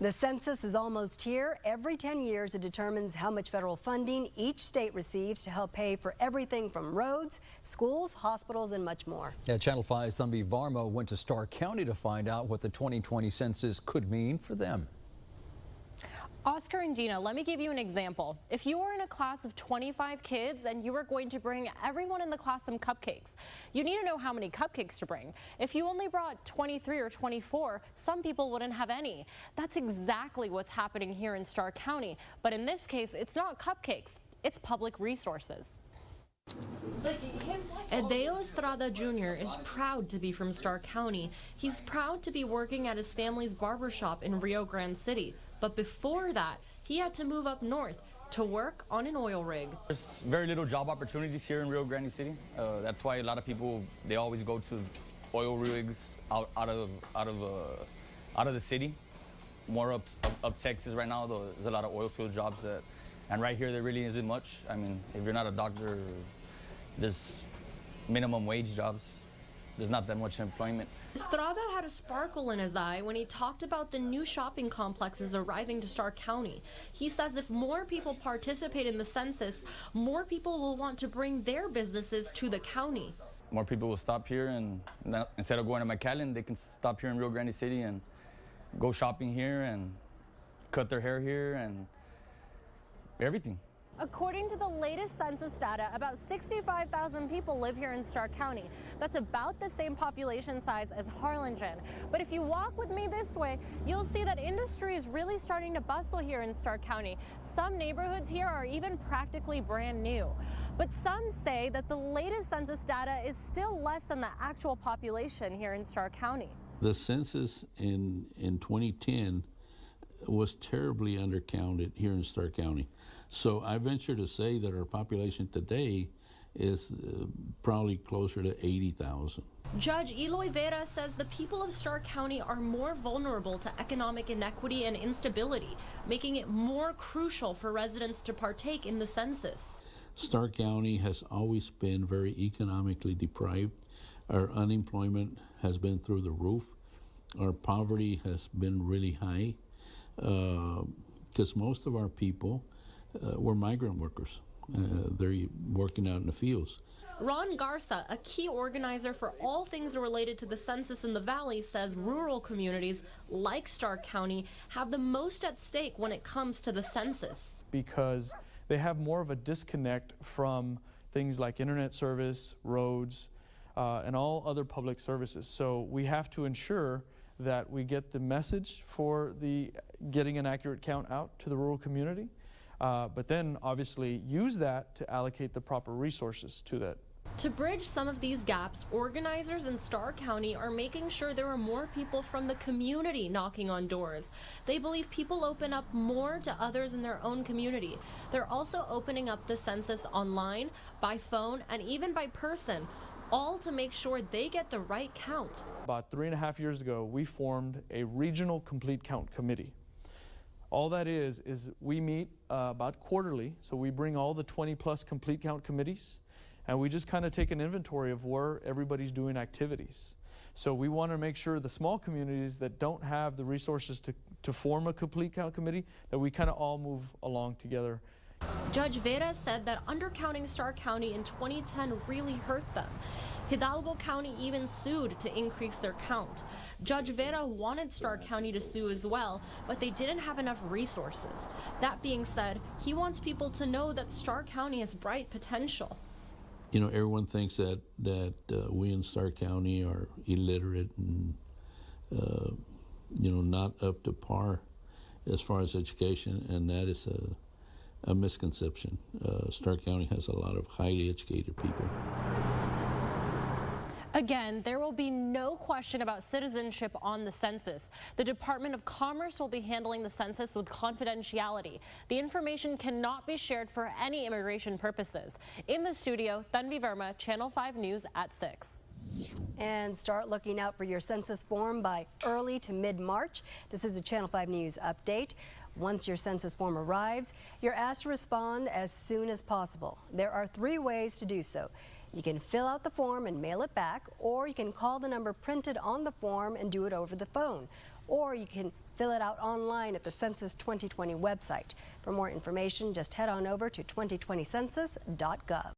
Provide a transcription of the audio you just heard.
The census is almost here. Every 10 years, it determines how much federal funding each state receives to help pay for everything from roads, schools, hospitals, and much more. Yeah, Channel 5's Tanvi Varma went to Starr County to find out what the 2020 census could mean for them. Oscar and Gina, let me give you an example. If you were in a class of 25 kids and you were going to bring everyone in the class some cupcakes, you need to know how many cupcakes to bring. If you only brought 23 or 24, some people wouldn't have any. That's exactly what's happening here in Starr County. But in this case, it's not cupcakes, it's public resources. Edeo Estrada Jr. is proud to be from Starr County. He's proud to be working at his family's barbershop in Rio Grande City. But before that, he had to move up north to work on an oil rig. There's very little job opportunities here in Rio Grande City. That's why a lot of people, they always go to oil rigs out of the city. More up Texas right now, there's a lot of oil field jobs and right here there really isn't much. I mean, if you're not a doctor, there's minimum wage jobs. There's not that much employment. Estrada had a sparkle in his eye when he talked about the new shopping complexes arriving to Starr County. He says if more people participate in the census, more people will want to bring their businesses to the county. More people will stop here, and instead of going to McAllen, they can stop here in Rio Grande City and go shopping here and cut their hair here and everything. According to the latest census data, about 65,000 people live here in Starr County. That's about the same population size as Harlingen. But if you walk with me this way, you'll see that industry is really starting to bustle here in Starr County. Some neighborhoods here are even practically brand new. But some say that the latest census data is still less than the actual population here in Starr County. The census in 2010 was terribly undercounted here in Starr County. So I venture to say that our population today is probably closer to 80,000. Judge Eloy Vera says the people of Starr County are more vulnerable to economic inequity and instability, making it more crucial for residents to partake in the census. Starr County has always been very economically deprived. Our unemployment has been through the roof. Our poverty has been really high because most of our people were migrant workers. They're working out in the fields. Ron Garza, a key organizer for all things related to the census in the Valley, says rural communities like Starr County have the most at stake when it comes to the census. Because they have more of a disconnect from things like internet service, roads, and all other public services. So we have to ensure that we get the message for getting an accurate count out to the rural community. But then obviously use that to allocate the proper resources to that. To bridge some of these gaps, organizers in Starr County are making sure there are more people from the community knocking on doors. They believe people open up more to others in their own community. They're also opening up the census online, by phone, and even by person, all to make sure they get the right count. About 3.5 years ago, we formed a regional complete count committee. All that is we meet about quarterly, so we bring all the 20+ complete count committees, and we just kind of take an inventory of where everybody's doing activities. So we want to make sure the small communities that don't have the resources to form a complete count committee, that we kind of all move along together. Judge Vera said that undercounting Starr County in 2010 really hurt them. Hidalgo County even sued to increase their count. Judge Vera wanted Starr County to sue as well, but they didn't have enough resources. That being said, he wants people to know that Starr County has bright potential. You know, everyone thinks that we in Starr County are illiterate and you know, not up to par as far as education, and that is a misconception. Starr County has a lot of highly educated people. Again, there will be no question about citizenship on the census. The Department of Commerce will be handling the census with confidentiality. The information cannot be shared for any immigration purposes. In the studio, Tanvi Verma, Channel 5 News at 6. And start looking out for your census form by early to mid-March. This is a Channel 5 News update. Once your census form arrives, you're asked to respond as soon as possible. There are 3 ways to do so. You can fill out the form and mail it back, or you can call the number printed on the form and do it over the phone. or you can fill it out online at the Census 2020 website. For more information, just head on over to 2020census.gov.